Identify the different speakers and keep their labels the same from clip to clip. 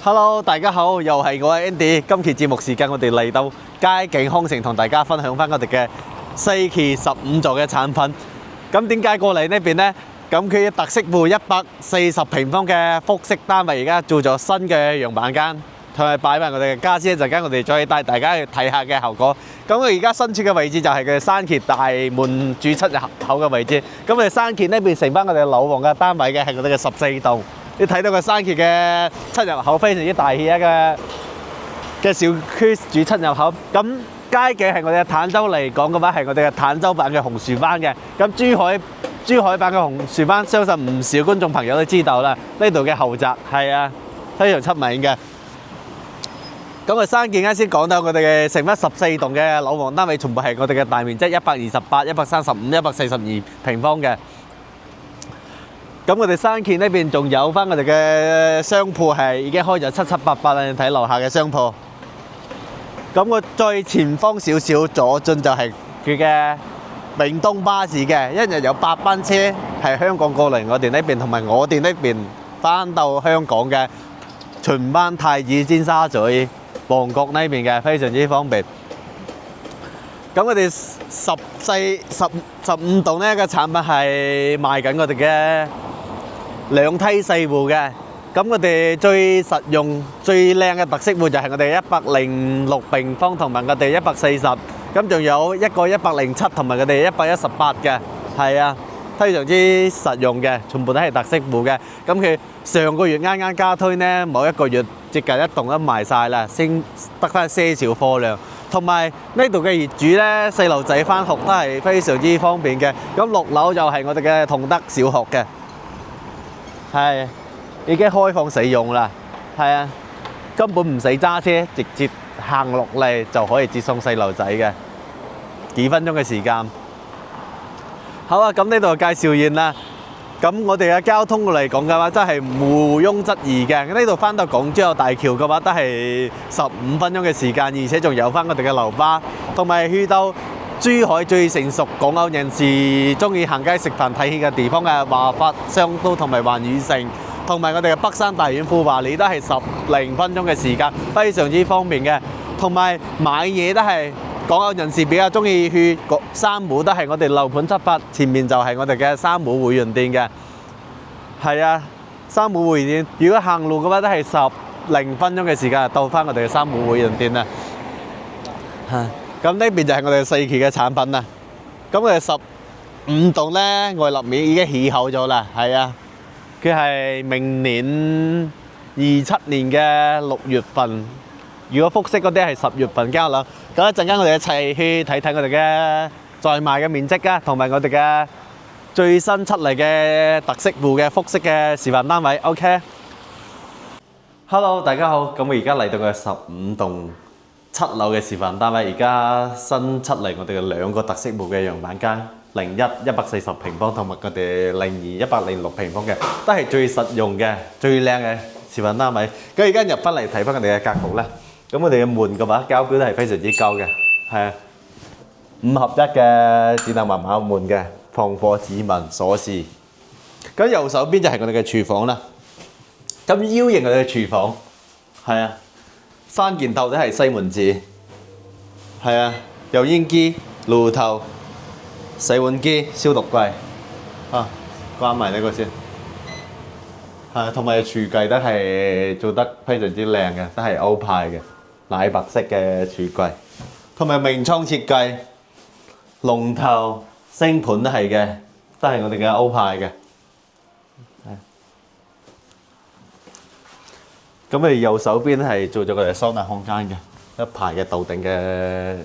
Speaker 1: Hello，大家好，又係我 Andy。今期節目時間，我哋嚟到佳景康城，同大家分享翻我哋嘅4期15座嘅產品。咁點解過嚟呢邊呢？咁佢特色戶140平方嘅複式單位，而家做咗新嘅樣板間，同埋擺埋我哋嘅家私。一陣間我哋再帶大家去睇下嘅效果。咁佢而家新設嘅位置就係佢山揭大門主出入口嘅位置。咁我哋山揭呢邊成翻我哋樓王嘅單位嘅係我哋嘅14棟。你睇到個山揭嘅出入口非常之大氣嘅小區主出入口。咁佳景係我哋嘅坦洲嚟講嘅話，係我哋嘅坦洲版嘅紅樹灣嘅。咁珠海版嘅紅樹灣，相信唔少觀眾朋友都知道啦。呢度嘅豪宅係啊，非常出名嘅。咁啊，山揭啱先講到我哋嘅成翻14棟嘅樓王單位，全部係我哋嘅大面積128、135、142平方嘅。咁我哋山揭呢邊仲有翻我哋嘅商鋪係已經開咗七七八八啦，你睇樓下嘅商鋪。咁我最前方少少左進就係佢嘅永東巴士嘅，一日有8班車係香港過嚟我哋呢邊，同埋我哋呢邊翻到香港嘅循班太子、尖沙咀、旺角呢邊嘅，非常之方便。咁我哋15棟呢個產品係賣緊我哋嘅兩梯4戶嘅。咁我哋最實用、最靚嘅特色戶就係我哋106平方同埋我哋140，咁仲有一個107同埋我哋118嘅，係啊，非常之實用嘅，全部都係特色戶嘅。咁佢上個月啱啱加推呢，某一個月接近一棟都賣晒啦，先得翻些少貨量。同埋呢度嘅業主呢，細路仔翻學都係非常之方便嘅。咁6樓就係我哋嘅同德小學嘅，係已經開放使用啦，係啊，根本唔使揸車，直接行落嚟就可以接送細路仔嘅，幾分鐘嘅時間。好啊，咁呢度介紹完啦。咁我哋嘅交通嚟講嘅話，真係毋庸置疑嘅。呢度翻到港珠澳大橋嘅話，都係15分鐘嘅時間，而且仲有翻我哋嘅樓巴，同埋去到珠海最成熟港澳人士中意行街食飯睇戲嘅地方嘅華發商都同埋環宇城，同埋我哋嘅北山大院富華里都係10零分鐘嘅時間，非常之方便嘅。同埋買嘢都係港澳人士比較中意去山姆，都係我哋樓盤出發前面就係我哋嘅山姆會員店嘅，係啊，山姆會員店如果行路嘅話都係10零分鐘嘅時間到翻我哋嘅山姆會員店啦。咁呢邊就係我哋4期嘅產品啦。咁我哋15棟呢，外立面已經起好咗啦，係啊，佢係明年27年嘅6月份。如果複式嗰啲係10月份交樓。咁一陣間我哋一齊去睇睇我哋嘅在賣嘅面積啊，同埋我哋嘅最新出嚟嘅特色戶嘅複式嘅示範單位。OK。Hello， 大家好。咁我而家嚟到嘅15棟7樓嘅示範單位，而家新出嚟我哋嘅2個特色戶嘅樣板間，01 140平方同埋我哋02 106平方嘅，都係最實用嘅、最靚嘅示範單位。咁而家入翻嚟睇翻我哋嘅格局咧。咁我哋嘅門嘅話，膠表都係非常之高嘅，係啊，5合一嘅指南密碼門嘅，防火指紋鎖匙。咁右手邊就係我哋嘅廚房啦。咁 U 型我哋嘅廚房，係啊，3件頭都係西門子，係啊，油煙機、爐頭、洗碗機、消毒櫃，啊，關埋呢個先。係，同埋廚櫃都係做得非常之靚嘅，都係歐派嘅。奶白色嘅櫥櫃，同埋明窗設計，龍頭、星盤都係嘅，都係我哋嘅歐派嘅。咁我哋右手邊係做咗個收納空間嘅，一排嘅導頂嘅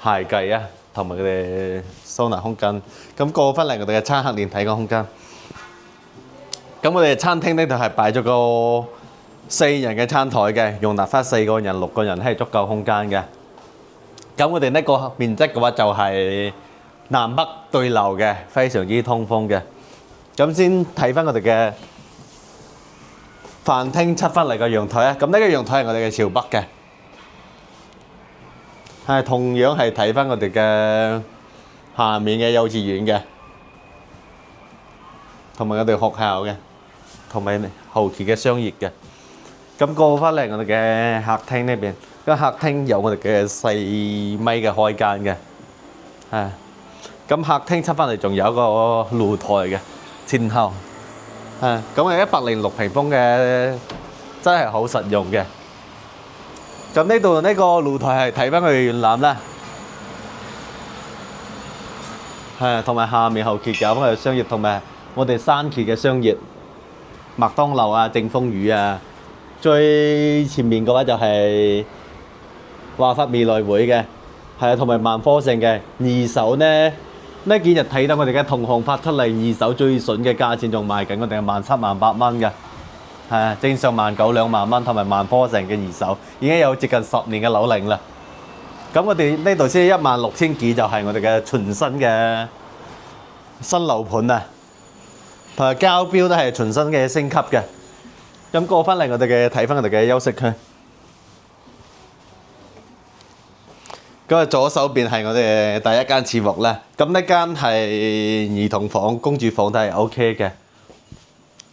Speaker 1: 鞋櫃啊，同埋佢哋收納空間。咁過翻嚟我哋嘅餐客連體嘅空間。咁我哋餐廳呢度係擺咗個4人嘅餐台嘅，容納翻4個人、6個人係足夠空間嘅。咁我哋呢個面積嘅話就係南北對流嘅，非常之通風嘅。咁先睇翻我哋嘅飯廳出翻嚟個陽台啊。咁呢個陽台係我哋嘅朝北嘅，係同樣係睇翻我哋嘅下面嘅幼稚園嘅，同埋我哋學校嘅，同埋後期嘅商業嘅。咁過翻嚟我哋嘅客廳呢邊，個客廳有我哋嘅4米嘅開間嘅，係。咁客廳出翻嚟仲有一個露台嘅前後，係。咁係106平方嘅，真係好實用嘅。咁呢度呢個露台係睇翻去遠覽啦，係同埋下面後期有咁嘅商業，同埋我哋山區嘅商業，麥當勞啊、正豐魚啊，最前面嘅話就係華發未來會嘅，係啊，同埋萬科城嘅二手呢幾日睇到我哋嘅同行發出嚟二手最筍嘅價錢，仲賣緊我哋係17,000、18,000蚊嘅。係啊，正常19,000、20,000蚊，同埋萬科城嘅二手已經有接近10年嘅樓齡啦。咁我哋呢度先16,000幾就係我哋嘅全新嘅新樓盤啊，同埋交標都係全新嘅升級嘅。咁過翻嚟我哋嘅睇翻我哋嘅休息區。咁啊左手邊係我哋第一間次卧啦。咁呢間係兒童房、公主房都係 OK 嘅。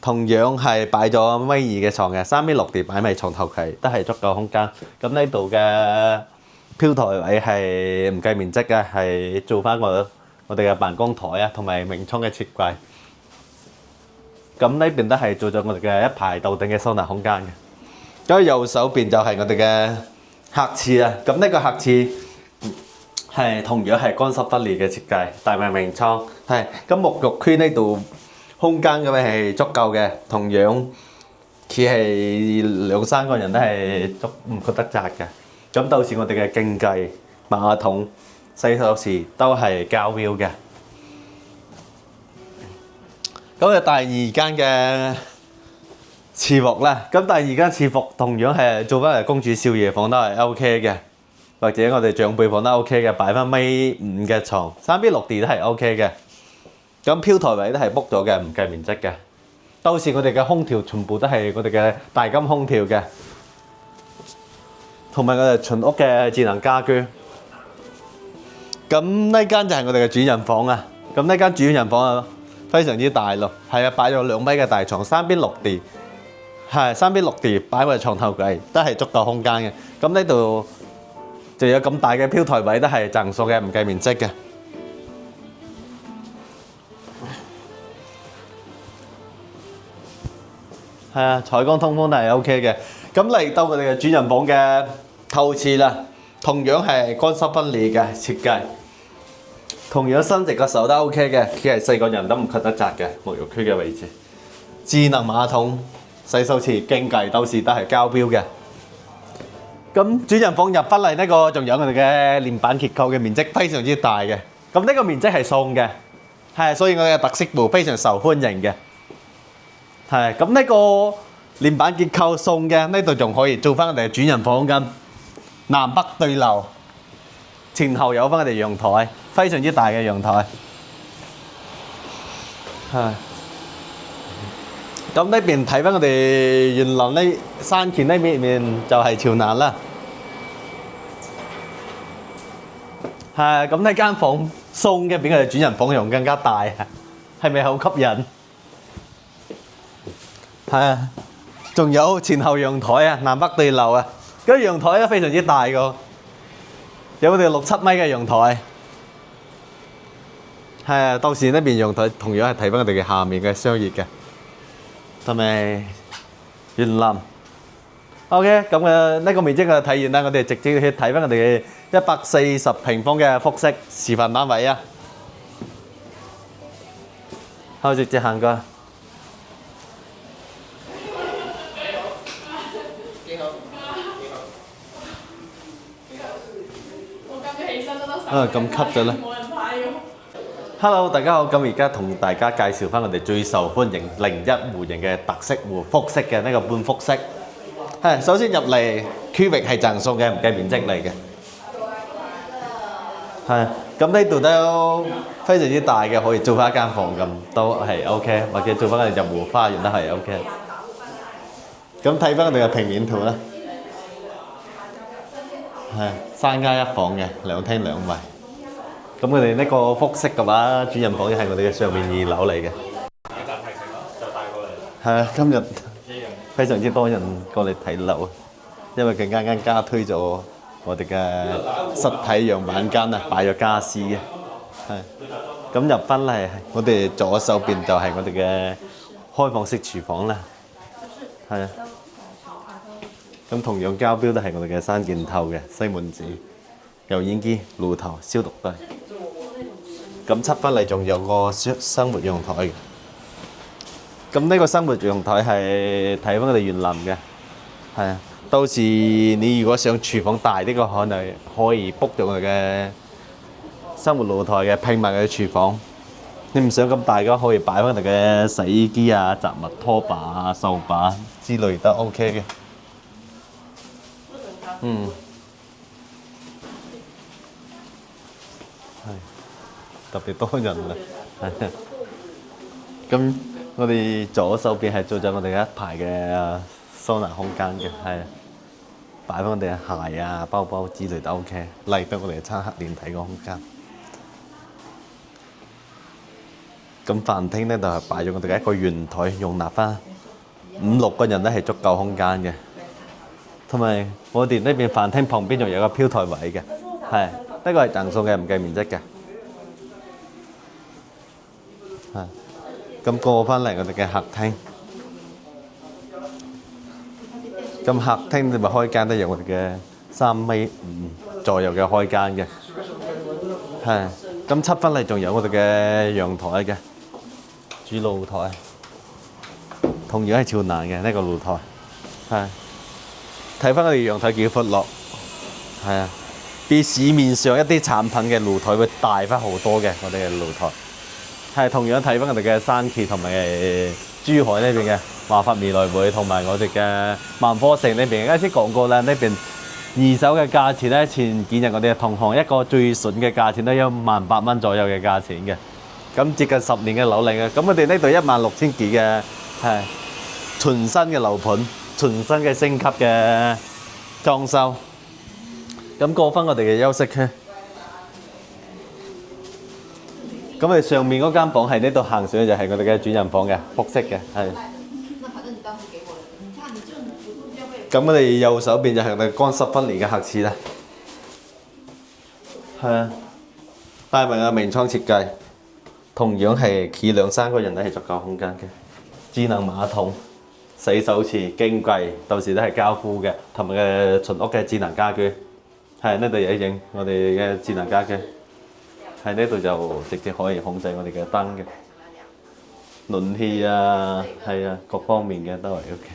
Speaker 1: 同樣係擺咗米2嘅床嘅，3米6地擺埋床頭櫃，都係足夠空間。咁呢度嘅飄台位係唔計面積嘅，係做翻我哋嘅辦公台啊，同埋明窗嘅設計。咁呢邊都係做咗我哋嘅一排到頂嘅收納空間嘅。咁右手邊就係我哋嘅客廁啊。咁呢個客廁係同樣係乾濕分離嘅設計，大埋明窗。係咁沐浴區呢度空間咁樣係足夠嘅，同樣佢係2、3個人都係唔覺得窄嘅。咁到時我哋嘅競技馬桶、洗手池都係交標嘅。咁啊第二間嘅次卧啦，咁第二間次卧同樣係做翻嚟公主少爺房都係 OK 嘅，或者我哋長輩房都 OK 嘅，擺翻米5嘅床，3米6地都係 OK 嘅。咁飄台位都係 book 咗嘅，唔計面積嘅。到時我哋嘅空調全部都係我哋嘅大金空調嘅，同埋我哋全屋嘅智能家居。咁呢間就係我哋嘅主人房啊。咁呢間主人房啊非常之大咯，係啊，擺咗2米嘅大床，3米6地，係3米6地擺埋床頭櫃，都係足夠空間嘅。咁呢度就有咁大嘅飄台位，都係贈送嘅，唔計面積嘅。係啊，採光通風都係 OK 嘅。咁嚟到我哋嘅主人房嘅透廁啦，同樣係乾濕分離嘅設計，同樣伸直個手都 OK 嘅，佢係4個人都唔覺得窄嘅沐浴區嘅位置。智能馬桶、洗手池、經計到時都係交標嘅。咁主人房入翻嚟呢個仲有我哋嘅連板結構嘅面積非常之大嘅。咁呢個面積係送嘅，係所以我哋嘅特色戶非常受歡迎嘅。係咁呢個連板結構送嘅，呢度仲可以做翻我哋嘅主人房咁，南北對流，前後有翻我哋陽台，非常之大嘅陽台。係咁呢邊睇翻我哋園林呢山前呢面就係朝南啦。係咁呢間房送嘅比我哋主人房仲更加大啊，係咪好吸引？係啊，仲有前後陽台啊，南北對流啊，嗰陽台咧非常之大個，有我哋6、7米嘅陽台。係啊，到時呢邊陽台同樣係睇翻我哋嘅下面嘅商業嘅，同埋園林。OK，咁嘅呢個面積嘅體驗啦，我哋直接去睇翻我哋嘅140平方嘅複式示範單位啊。好，直接行過。咁吸咗啦。Hello， 大家好，咁而家同大家介紹翻我哋最受歡迎01戶型嘅特色戶複式嘅呢個半複式。係，首先入嚟區域係贈送嘅，唔計面積嚟嘅。係，咁呢度都非常之大嘅，可以做翻一間房咁，都係 OK， 或者做翻個入戶花園都係 OK。咁睇翻我哋嘅平面圖啦。係3加1房嘅，2廳2衛。咁我哋呢個複式嘅話，主人房係我哋嘅上面2樓嚟嘅。就帶過嚟。係啊，今日非常之多人過嚟睇樓，因為佢啱啱加推咗我哋嘅實體樣板間啊，擺咗家私嘅，係。咁入翻嚟，我哋左手邊就係我哋嘅開放式廚房啦，係啊。咁同樣膠標都係我哋嘅三件套嘅西門子、油煙機、爐頭、消毒燈。咁出翻嚟仲有個生活陽台嘅。咁呢個生活陽台係睇翻我哋園林嘅，係啊。到時你如果想廚房大啲嘅，可能可以 book 咗我哋嘅生活露台嘅拼埋嘅廚房。你唔想咁大嘅，可以擺翻我哋嘅洗衣機啊、雜物拖把啊、掃把之類都 OK 嘅。嗯，係特別多人啦。係。咁我哋左手邊係做咗我哋一排嘅收納空間嘅，係擺翻我哋嘅鞋啊、包包之類都 OK， 嚟到我哋餐客連體個空間。咁飯廳咧就係擺咗我哋嘅一個圓台，容納翻5、6個人咧係足夠空間嘅。同埋我哋呢邊飯廳旁邊仲有個飄台位嘅，係呢個係贈送嘅，唔計面積嘅。係。咁過翻嚟我哋嘅客廳，咁客廳你咪開間都有我哋嘅3.5米左右嘅開間嘅，係。咁出翻嚟仲有我哋嘅陽台嘅主露台，同樣係朝南嘅呢個露台，係。睇翻我哋陽台幾闊落，係啊，比市面上一啲產品嘅露台會大翻好多嘅，我哋嘅露台。係同樣睇翻我哋嘅山崎同埋珠海呢邊嘅華發未來會，同埋我哋嘅萬科城呢邊。啱先講過啦，呢邊二手嘅價錢咧，前幾日我哋嘅同行一個最筍嘅價錢都18000蚊左右嘅價錢嘅，咁接近10年嘅樓齡嘅。咁我哋呢度16000幾嘅係全新嘅樓盤，全新嘅升級嘅裝修。咁過翻我哋嘅休息區。咁我哋上面嗰間房係呢度行上去就係我哋嘅主人房嘅，複式嘅，係。咁我哋右手邊就係我哋乾濕分離嘅客廁啦。係啊，帶埋個明窗設計，同樣係企2、3個人咧係足夠空間嘅。智能馬桶、洗手池、鏡櫃，到時都係交付嘅，同埋嘅純屋嘅智能家居。係呢度有影我哋嘅智能家居。喺呢度就直接可以控制我哋嘅燈嘅，暖氣啊，係啊，各方面嘅都係 OK。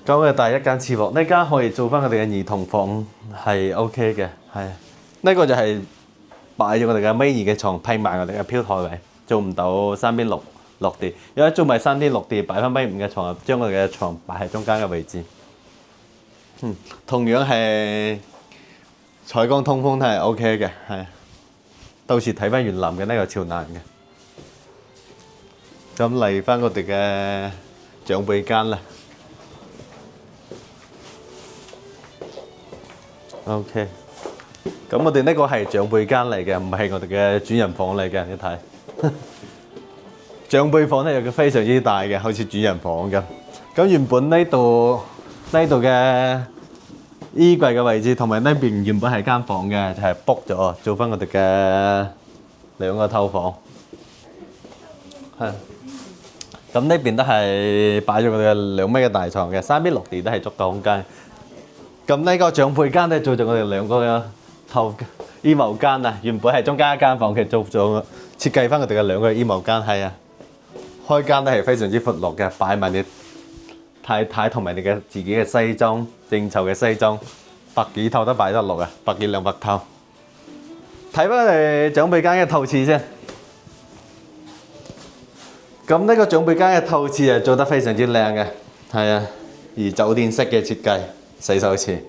Speaker 1: 咁嘅第一間次房，呢間可以做翻我哋嘅兒童房，係 OK 嘅，係。呢個就係擺咗我哋嘅尾二嘅床，拼埋我哋嘅飄台位，做唔到3邊落地。如果做埋3邊落地，擺翻尾5嘅床，將我哋嘅床擺喺中間嘅位置。同樣係。採光通風都係 OK 嘅，係。到時睇翻園林嘅呢個朝南嘅。咁嚟翻我哋嘅長輩間啦。OK。咁我哋呢個係長輩間嚟嘅，唔係我哋嘅主人房嚟嘅，你睇。長輩房咧又非常之大嘅，好似主人房咁。咁原本呢度嘅衣櫃嘅位置同埋呢邊原本係間房嘅，就係 book 咗做翻我哋嘅2個套房。係。咁呢邊都係擺咗我哋嘅2米嘅大床嘅，3邊落地都係足夠空間。咁呢個長輩間咧做咗我哋2個套衣帽間啊，原本係中間一間房，其實做咗設計翻我哋嘅2個衣帽間，係啊，開間都係非常之闊落嘅，擺埋你太太同埋你嘅自己嘅西裝，應酬嘅西裝，100幾套都擺得落啊，100幾200套。睇翻我哋長輩間嘅套廁先。咁呢個長輩間嘅套廁係做得非常之靚嘅，係啊，而酒店式嘅設計，洗手池、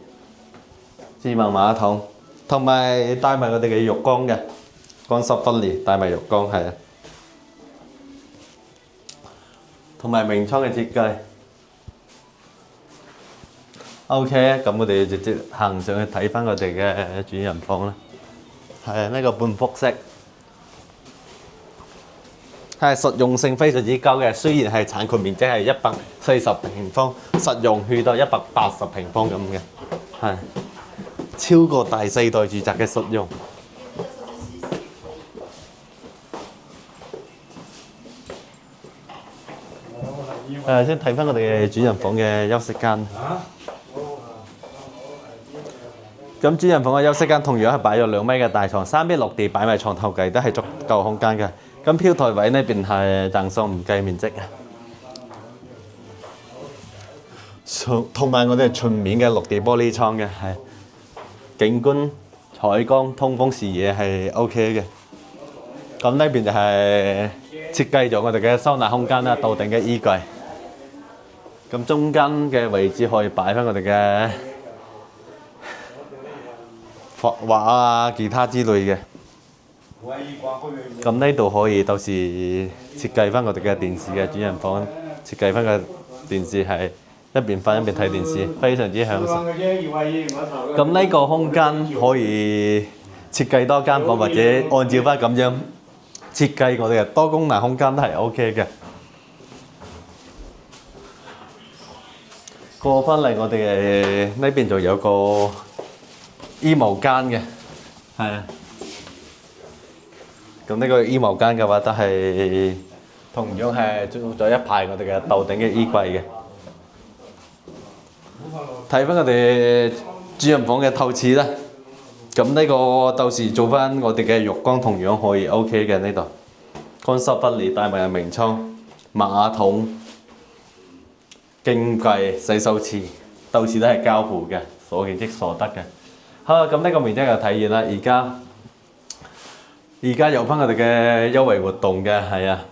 Speaker 1: 智能馬桶，同埋帶埋我哋嘅浴缸嘅，乾濕分離，帶埋浴缸係啊，同埋明窗嘅設計。OK，咁我哋直接行上去睇翻我哋嘅主人房啦。係啊，呢個半複式。係實用性非常之高嘅。雖然係產權面積係140平方，實用去到180平方咁嘅，係超過大4代住宅嘅實用。先睇翻我哋嘅主人房嘅休息間。咁主人房嘅休息間同樣係擺咗2米嘅大床，3邊落地擺埋床頭櫃都係足夠空間嘅。咁飄台位呢邊係贈送唔計面積嘅。同埋我哋全面嘅落地玻璃窗嘅，係景觀、採光、通風視野係 OK 嘅。咁呢邊就係設計咗我哋嘅收納空間啦，到頂嘅衣櫃。咁中間嘅位置可以擺翻我哋嘅畫啊、吉他之類嘅。咁呢度可以到時設計翻我哋嘅電視嘅主人房，設計翻個電視係一邊瞓一邊睇電視，非常之享受。咁呢個空間可以設計多間房，或者按照翻咁樣設計我哋嘅多功能空間都係 OK 嘅。過翻嚟我哋呢邊就有個衣帽間嘅，係啊。咁呢個衣帽間嘅話都係同樣係做咗一排我哋嘅斗頂嘅衣櫃嘅。睇翻我哋主人房嘅透廁啦，咁呢個到時做翻我哋嘅浴缸同樣可以 OK 嘅呢度，乾濕分離，帶埋明窗、馬桶、鏡櫃、洗手池，到時都係膠糊嘅，所見即所得嘅。好啦，咁呢個面積就體現啦，而家有翻我哋嘅優惠活動嘅，係啊，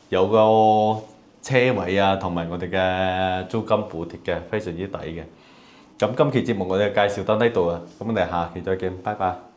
Speaker 1: 有個車位啊，同埋我哋嘅租金補貼嘅，非常之抵嘅。咁今期節目我哋就介紹到呢度啊，咁我哋下期再見，拜拜。